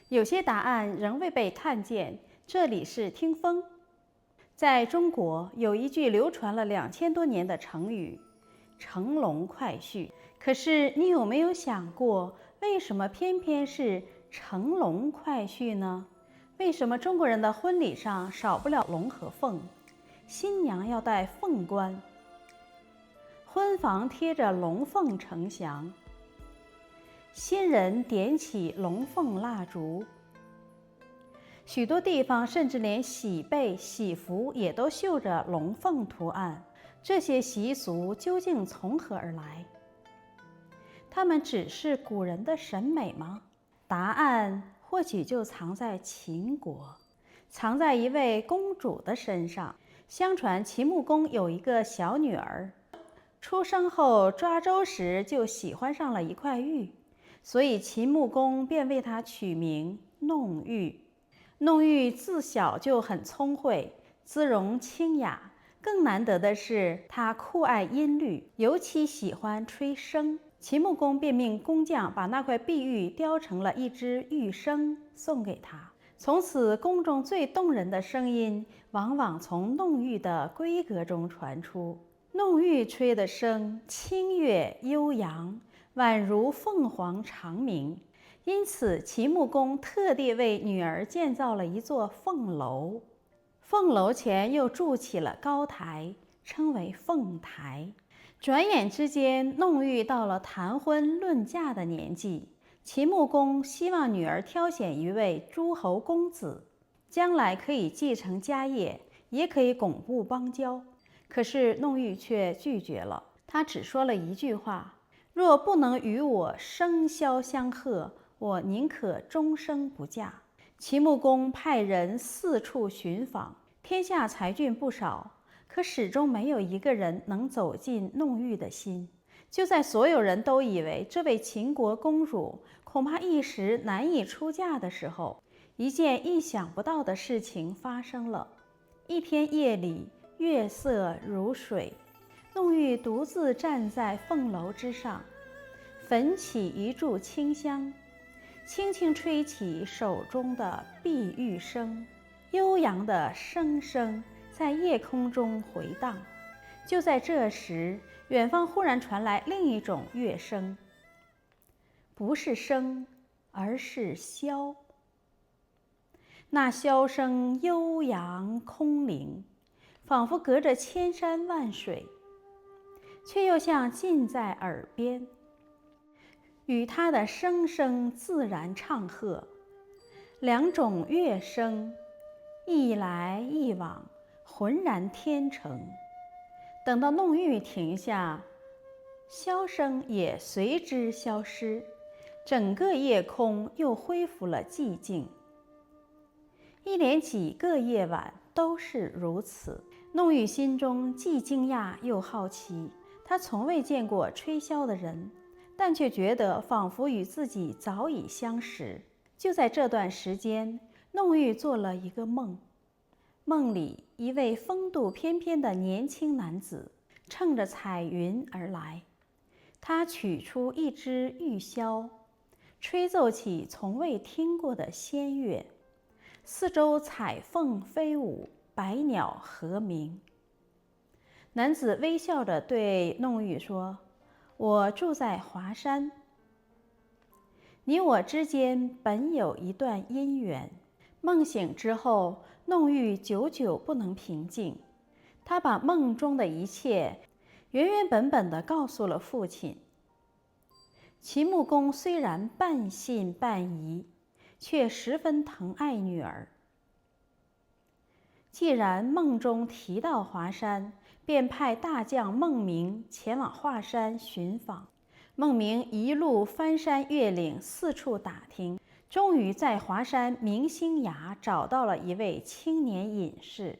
有些答案仍未被探见。这里是听风。在中国有一句流传了2000多年的成语“乘龙快婿”，可是你有没有想过，为什么偏偏是乘龙快婿呢？为什么中国人的婚礼上少不了龙和凤？新娘要戴凤冠，婚房贴着龙凤呈祥，新人点起龙凤蜡烛。许多地方甚至连喜被、喜服也都绣着龙凤图案。这些习俗究竟从何而来？它们只是古人的审美吗？答案或许就藏在秦国，藏在一位公主的身上。相传秦穆公有一个小女儿，出生后抓周时就喜欢上了一块玉，所以秦穆公便为她取名弄玉。弄玉自小就很聪慧，姿容清雅，更难得的是她酷爱音律，尤其喜欢吹笙。秦穆公便命工匠把那块碧玉雕成了一只玉笙送给他。从此宫中最动人的声音往往从弄玉的闺阁中传出。弄玉吹的笙清越悠扬，宛如凤凰长鸣。因此秦穆公特地为女儿建造了一座凤楼，凤楼前又筑起了高台，称为凤台。转眼之间，弄玉到了谈婚论嫁的年纪。秦穆公希望女儿挑选一位诸侯公子，将来可以继承家业，也可以巩固邦交。可是弄玉却拒绝了，他只说了一句话：若不能与我笙箫相和，我宁可终生不嫁。秦穆公派人四处寻访，天下才俊不少，可始终没有一个人能走进弄玉的心。就在所有人都以为这位秦国公主恐怕一时难以出嫁的时候，一件意想不到的事情发生了。一天夜里，月色如水，弄玉独自站在凤楼之上，焚起一炷清香，轻轻吹起手中的碧玉笙，悠扬的笙声在夜空中回荡。就在这时，远方忽然传来另一种乐声，不是笙，而是箫。那箫声悠扬空灵，仿佛隔着千山万水，却又像近在耳边，与它的声声自然唱和。两种乐声一来一往，浑然天成。等到弄玉停下，箫声也随之消失，整个夜空又恢复了寂静。一连几个夜晚都是如此。弄玉心中既惊讶又好奇，她从未见过吹箫的人，但却觉得仿佛与自己早已相识。就在这段时间，弄玉做了一个梦，梦里一位风度翩翩的年轻男子乘着彩云而来，他取出一支玉箫，吹奏起从未听过的仙乐，四周彩凤飞舞，百鸟和鸣。男子微笑着对弄玉说：我住在华山，你我之间本有一段姻缘。梦醒之后，弄玉久久不能平静，她把梦中的一切原原本本地告诉了父亲。秦穆公虽然半信半疑，却十分疼爱女儿。既然梦中提到华山，便派大将孟明前往华山寻访。孟明一路翻山越岭，四处打听，终于在华山明星崖找到了一位青年隐士。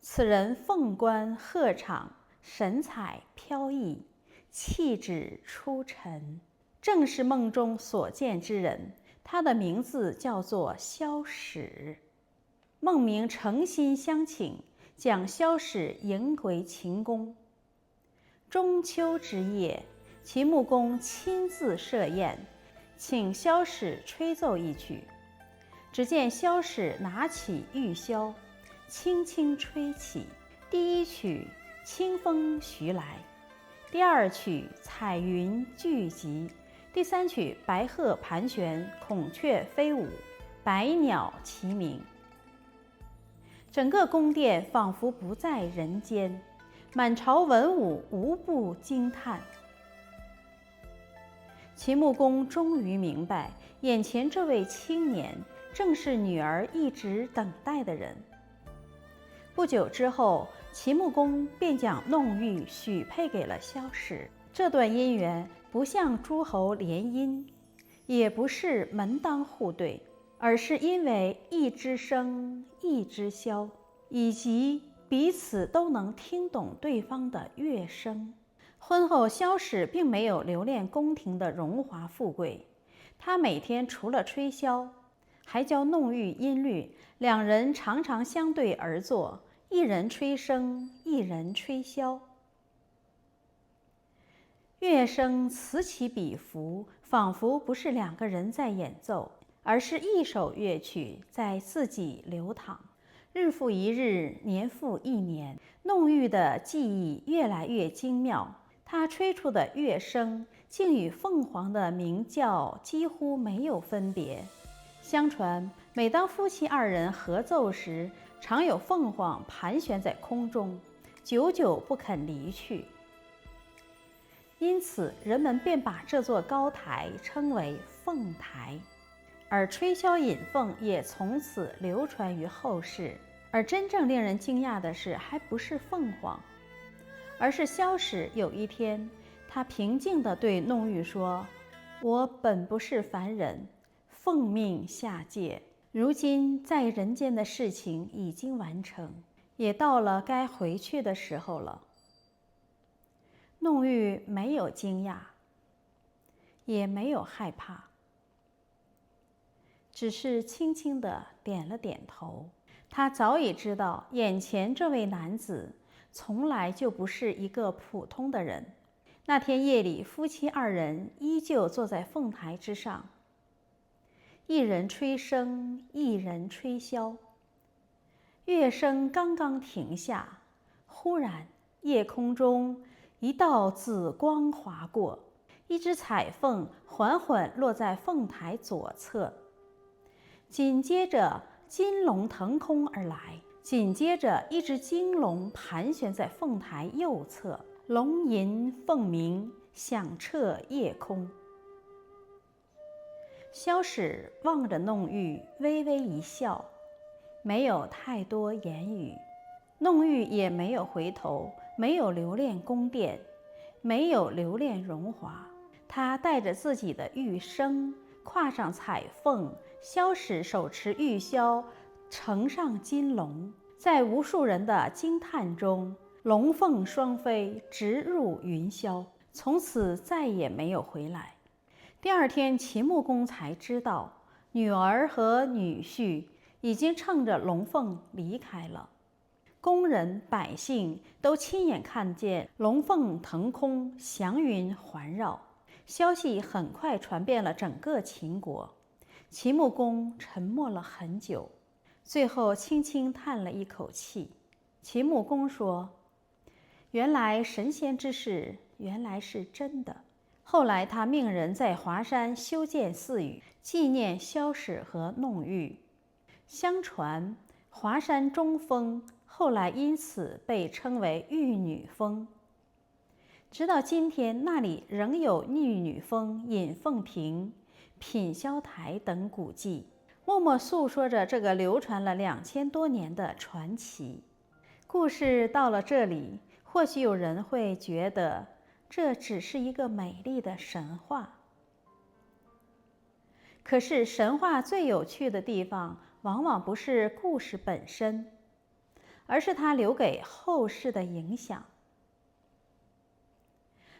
此人凤冠鹤氅，神采飘逸，气质出尘，正是梦中所见之人。他的名字叫做萧史。孟明诚心相请，将萧史迎回秦宫。中秋之夜，秦穆公亲自设宴，请萧史吹奏一曲。只见萧史拿起玉箫，轻轻吹起。第一曲清风徐来，第二曲彩云聚集，第三曲白鹤盘旋，孔雀飞舞，百鸟齐鸣。整个宫殿仿佛不在人间，满朝文武无不惊叹。秦穆公终于明白，眼前这位青年正是女儿一直等待的人。不久之后，秦穆公便将弄玉许配给了萧史。这段姻缘不像诸侯联姻，也不是门当户对，而是因为一枝笙，一枝箫，以及彼此都能听懂对方的乐声。婚后，萧史并没有留恋宫廷的荣华富贵，他每天除了吹箫，还教弄玉音律，两人常常相对而坐，一人吹笙，一人吹箫。乐声此起彼伏，仿佛不是两个人在演奏，而是一首乐曲在自己流淌。日复一日，年复一年，弄玉的技艺越来越精妙，他吹出的乐声竟与凤凰的鸣叫几乎没有分别。相传，每当夫妻二人合奏时，常有凤凰盘旋在空中，久久不肯离去。因此，人们便把这座高台称为凤台，而吹箫引凤也从此流传于后世。而真正令人惊讶的是，还不是凤凰，而是萧史有一天，他平静地对弄玉说：“我本不是凡人，奉命下界，如今在人间的事情已经完成，也到了该回去的时候了。”弄玉没有惊讶，也没有害怕，只是轻轻地点了点头。他早已知道，眼前这位男子从来就不是一个普通的人。那天夜里，夫妻二人依旧坐在凤台之上，一人吹笙，一人吹箫。乐声刚刚停下，忽然夜空中一道紫光划过，一只彩凤缓缓落在凤台左侧，紧接着金龙腾空而来，紧接着一只金龙盘旋在凤台右侧，龙吟凤鸣，响彻夜空。萧史望着弄玉，微微一笑，没有太多言语。弄玉也没有回头，没有留恋宫殿，没有留恋荣华。他带着自己的玉笙，跨上彩凤，萧史手持玉箫，乘上金龙，在无数人的惊叹中，龙凤双飞，直入云霄，从此再也没有回来。第二天，秦穆公才知道，女儿和女婿已经乘着龙凤离开了。宫人百姓都亲眼看见龙凤腾空，祥云环绕。消息很快传遍了整个秦国。秦穆公沉默了很久，最后轻轻叹了一口气。秦穆公说：“原来神仙之事原来是真的。”后来他命人在华山修建寺宇，纪念萧史和弄玉。相传华山中峰后来因此被称为玉女峰。直到今天，那里仍有玉女峰、引凤亭、品霄台等古迹，默默诉说着这个流传了2000多年的传奇。故事到了这里，或许有人会觉得这只是一个美丽的神话。可是神话最有趣的地方，往往不是故事本身，而是它留给后世的影响。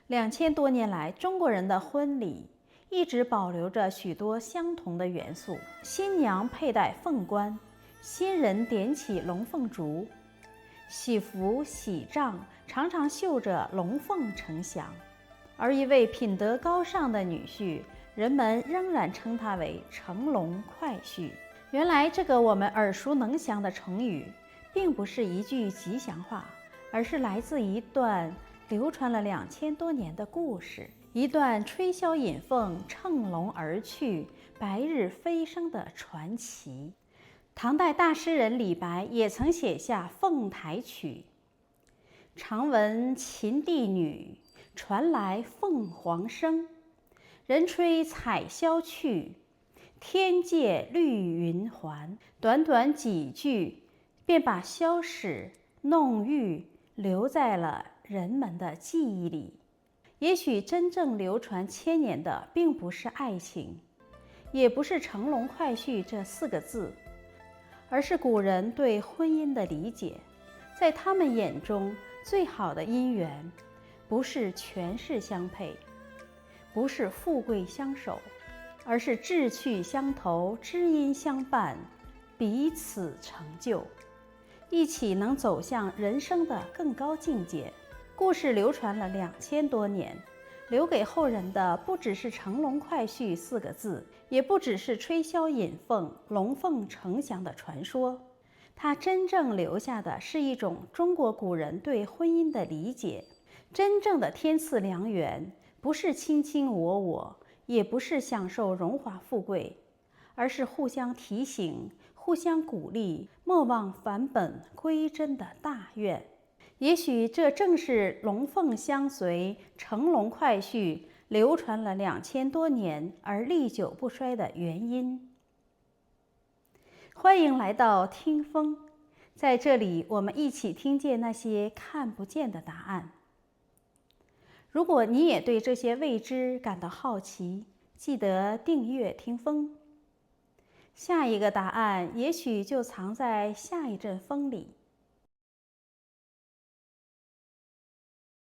2000多年来，中国人的婚礼一直保留着许多相同的元素：新娘佩戴凤冠，新人点起龙凤烛，喜服喜帐常常绣着龙凤呈祥。而一位品德高尚的女婿，人们仍然称他为乘龙快婿。原来这个我们耳熟能详的成语，并不是一句吉祥话，而是来自一段流传了2000多年的故事，一段吹箫引凤、乘龙而去、白日飞升的传奇。唐代大诗人李白也曾写下《凤台曲》：常闻秦帝女，传来凤凰声。人吹彩箫去，天界绿云还。短短几句，便把箫史弄玉留在了人们的记忆里。也许真正流传千年的，并不是爱情，也不是乘龙快婿这4个字，而是古人对婚姻的理解。在他们眼中，最好的姻缘，不是权势相配，不是富贵相守，而是志趣相投、知音相伴，彼此成就，一起能走向人生的更高境界。故事流传了2000多年，留给后人的不只是乘龙快婿4个字，也不只是吹箫引凤、龙凤呈祥的传说。它真正留下的是一种中国古人对婚姻的理解。真正的天赐良缘，不是卿卿我我，也不是享受荣华富贵，而是互相提醒、互相鼓励，莫忘返本归真的大愿。也许这正是龙凤相随、乘龙快婿流传了2000多年而历久不衰的原因。欢迎来到听风，在这里我们一起听见那些看不见的答案。如果你也对这些未知感到好奇，记得订阅听风。下一个答案也许就藏在下一阵风里。